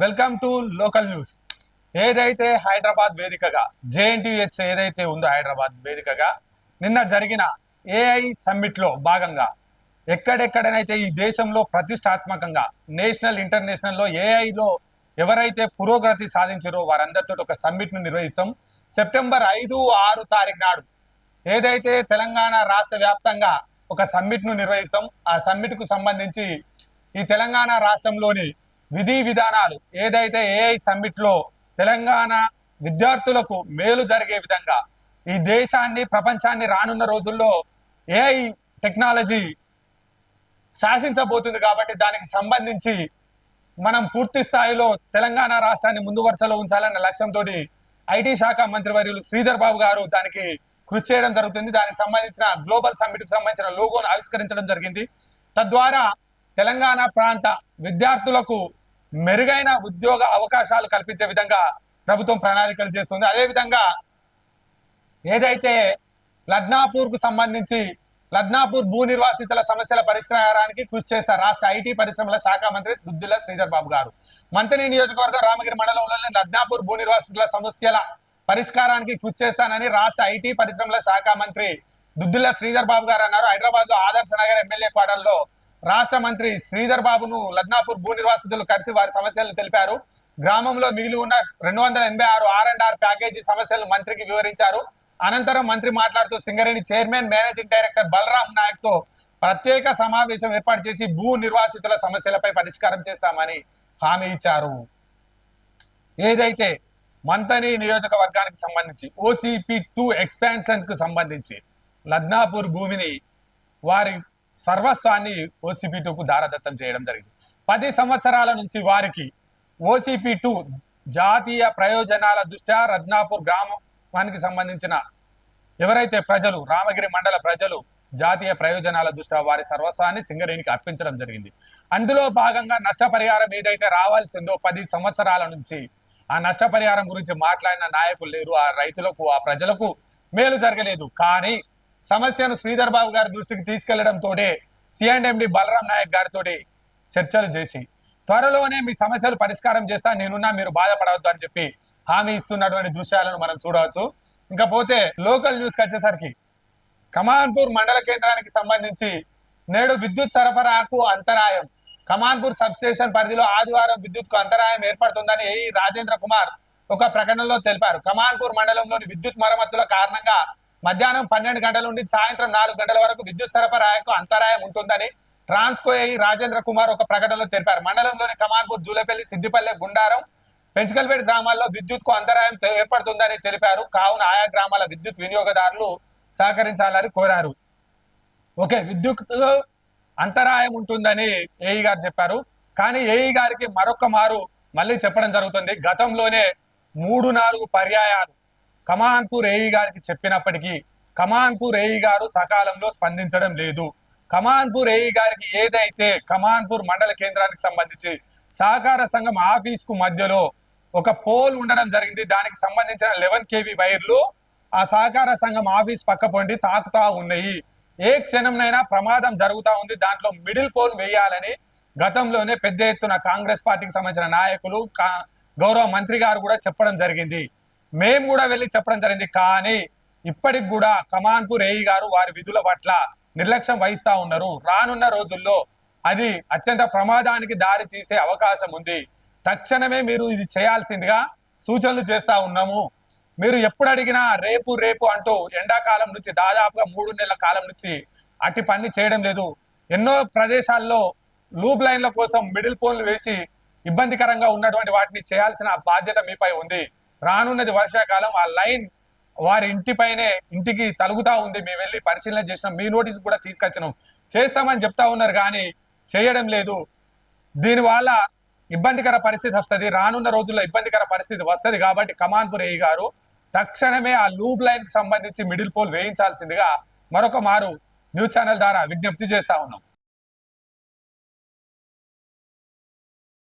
Welcome to local news. ఏదైతే హైదరాబాద్ వేదికగా JNTH ఏదైతే ఉందో హైదరాబాద్ వేదికగా నిన్న జరిగిన ఏఐ సమ్మిట్ లో భాగంగా ఎక్కడెక్కడనైతే ఈ దేశంలో ప్రతిష్టాత్మకంగా నేషనల్ ఇంటర్నేషనల్ లో ఏఐలో ఎవరైతే పురోగతి సాధించారో వారందరితో ఒక సమ్మిట్ ను నిర్వహిస్తాం. సెప్టెంబర్ 5-6 తారీఖు నాడు ఏదైతే తెలంగాణ రాష్ట్ర వ్యాప్తంగా ఒక సమ్మిట్ ను నిర్వహిస్తాం. ఆ సమ్మిట్ కు సంబంధించి ఈ తెలంగాణ రాష్ట్రంలోని విధి విధానాలు ఏదైతే ఏఐ సమ్మిట్ లో తెలంగాణ విద్యార్థులకు మేలు జరిగే విధంగా ఈ దేశాన్ని ప్రపంచాన్ని రానున్న రోజుల్లో ఏఐ టెక్నాలజీ శాసించబోతుంది కాబట్టి దానికి సంబంధించి మనం పూర్తి స్థాయిలో తెలంగాణ రాష్ట్రాన్ని ముందు వరుసలో ఉంచాలన్న లక్ష్యంతో ఐటీ శాఖ మంత్రివర్యులు శ్రీధర్ బాబు గారు దానికి కృషి చేయడం జరుగుతుంది. దానికి సంబంధించిన గ్లోబల్ సమ్మిట్ కు సంబంధించిన లోగోను ఆవిష్కరించడం జరిగింది. తద్వారా తెలంగాణ ప్రాంత విద్యార్థులకు మెరుగైన ఉద్యోగ అవకాశాలు కల్పించే విధంగా ప్రభుత్వం ప్రణాళికలు చేస్తుంది. అదేవిధంగా ఏదైతే లద్నాపూర్ కు సంబంధించి లద్నాపూర్ భూ నిర్వాసితుల సమస్యల పరిష్కారానికి కృషి చేస్తారు రాష్ట్ర ఐటీ పరిశ్రమల శాఖ మంత్రి దుద్దిల్ల శ్రీధర్ బాబు గారు. మంత్రి నియోజకవర్గం రామగిరి మండలంలోని లద్నాపూర్ భూ నిర్వాసితుల సమస్యల పరిష్కారానికి కృషి చేస్తానని రాష్ట్ర ఐటీ పరిశ్రమల శాఖ మంత్రి దుద్దిల్ల శ్రీధర్ బాబు గారు అన్నారు. హైదరాబాద్ లో ఆదర్శ నగర్ ఎమ్మెల్యే క్వార్టర్లో రాష్ట్ర మంత్రి శ్రీధర్ బాబును లద్నాపూర్ భూ నిర్వాసితులు కలిసి వారి సమస్యలను తెలిపారు. గ్రామంలో మిగిలి ఉన్న 286 R&R ప్యాకేజీ సమస్యలను మంత్రికి వివరించారు. అనంతరం మంత్రి మాట్లాడుతూ Singareni chairman managing director Balram Naik తో ప్రత్యేక సమావేశం ఏర్పాటు చేసి భూ నిర్వాసితుల సమస్యలపై పరిష్కారం చేస్తామని హామీ ఇచ్చారు. ఏదైతే మంతని నియోజకవర్గానికి సంబంధించి OCP2 ఎక్స్పాన్షన్ కు సంబంధించి లద్నాపూర్ భూమిని వారి సర్వస్వాన్ని OCP2కు దారదత్తం చేయడం జరిగింది. 10 సంవత్సరాల నుంచి వారికి OCP2 జాతీయ ప్రయోజనాల దృష్ట్యా లద్నాపూర్ గ్రామానికి సంబంధించిన ఎవరైతే ప్రజలు రామగిరి మండల ప్రజలు జాతీయ ప్రయోజనాల దృష్ట్యా వారి సర్వస్వాన్ని సింగరేణికి అర్పించడం జరిగింది. అందులో భాగంగా నష్టపరిహారం ఏదైతే రావాల్సిందో 10 సంవత్సరాల నుంచి ఆ నష్టపరిహారం గురించి మాట్లాడిన నాయకులు లేరు. ఆ రైతులకు ఆ ప్రజలకు మేలు జరగలేదు. కానీ సమస్యను శ్రీధర్ బాబు గారి దృష్టికి తీసుకెళ్లడంతో C&MD బలరాం నాయక్ గారితో చర్చలు చేసి త్వరలోనే మీ సమస్యలు పరిష్కారం చేస్తా నేనున్నా మీరు బాధపడవద్దు అని చెప్పి హామీ ఇస్తున్నటువంటి దృశ్యాలను మనం చూడవచ్చు. ఇంకా పోతే లోకల్ న్యూస్కి వచ్చేసరికి కమాన్పూర్ మండల కేంద్రానికి సంబంధించి నేడు విద్యుత్ సరఫరాకు అంతరాయం. కమాన్పూర్ సబ్ స్టేషన్ పరిధిలో ఆదివారం విద్యుత్ కు అంతరాయం ఏర్పడుతుందని ఏఈ రాజేంద్ర కుమార్ ఒక ప్రకటనలో తెలిపారు. కమాన్పూర్ మండలంలోని విద్యుత్ మరమ్మతుల కారణంగా మధ్యాహ్నం 12 గంటల నుండి సాయంత్రం 4 గంటల వరకు విద్యుత్ సరఫరాకు అంతరాయం ఉంటుందని ట్రాన్స్కో ఏఈ రాజేంద్ర కుమార్ ఒక ప్రకటనలో తెలిపారు. మండలంలోని కమాన్పూర్, జూలపల్లి, సిద్దిపల్లె, గుండారం, పెంచకల్పేట గ్రామాల్లో విద్యుత్ కు అంతరాయం ఏర్పడుతుందని తెలిపారు. కావున ఆయా గ్రామాల విద్యుత్ వినియోగదారులు సహకరించాలని కోరారు. ఓకే, విద్యుత్ అంతరాయం ఉంటుందని ఏఈ గారు చెప్పారు. కానీ ఏఈ గారికి మరొక మారు మళ్ళీ చెప్పడం జరుగుతుంది. గతంలోనే 3-4 పర్యాయాలు కమాన్పూర్ ఏఈ గారికి చెప్పినప్పటికీ కమాన్పూర్ ఏఈ గారు సకాలంలో స్పందించడం లేదు. కమాన్పూర్ ఏఈ గారికి ఏదైతే కమాన్పూర్ మండల కేంద్రానికి సంబంధించి సహకార సంఘం ఆఫీస్ కు మధ్యలో ఒక పోల్ ఉండడం జరిగింది. దానికి సంబంధించిన 11 kV వైర్లు ఆ సహకార సంఘం ఆఫీస్ పక్క పొండి తాకుతా ఉన్నాయి. ఏ క్షణంనైనా ప్రమాదం జరుగుతూ ఉంది. దాంట్లో మిడిల్ పోల్ వేయాలని గతంలోనే పెద్ద ఎత్తున కాంగ్రెస్ పార్టీకి సంబంధించిన నాయకులు గౌరవ మంత్రి గారు కూడా చెప్పడం జరిగింది. మేము కూడా వెళ్ళి చెప్పడం జరిగింది. కానీ ఇప్పటికి కూడా కమాన్పూర్ ఏఈ గారు వారి విధుల పట్ల నిర్లక్ష్యం వహిస్తా ఉన్నారు. రానున్న రోజుల్లో అది అత్యంత ప్రమాదానికి దారి తీసే అవకాశం ఉంది. తక్షణమే మీరు ఇది చేయాల్సిందిగా సూచనలు చేస్తా ఉన్నాము. మీరు ఎప్పుడు అడిగినా రేపు రేపు అంటూ ఎండాకాలం నుంచి దాదాపుగా 3 నెలల కాలం నుంచి అట్టి పని చేయడం లేదు. ఎన్నో ప్రదేశాల్లో లూప్ లైన్ల కోసం మిడిల్ పోన్లు వేసి ఇబ్బందికరంగా ఉన్నటువంటి వాటిని చేయాల్సిన బాధ్యత మీపై ఉంది. రానున్నది వర్షాకాలం. ఆ లైన్ వారి ఇంటికి తలుగుతా ఉంది. మేము వెళ్ళి పరిశీలన చేసినాం, మీ నోటీస్ కూడా తీసుకొచ్చినాం, చేస్తామని చెప్తా ఉన్నారు కానీ చేయడం లేదు. దీనివల్ల ఇబ్బందికర పరిస్థితి వస్తుంది. రానున్న రోజుల్లో ఇబ్బందికర పరిస్థితి వస్తుంది. కాబట్టి కమాన్పూర్ ఏఈ గారు తక్షణమే ఆ లూప్ లైన్ కి సంబంధించి మిడిల్ పోల్ వేయించాల్సిందిగా మరొక మారు న్యూస్ ఛానల్ ద్వారా విజ్ఞప్తి చేస్తా ఉన్నాం.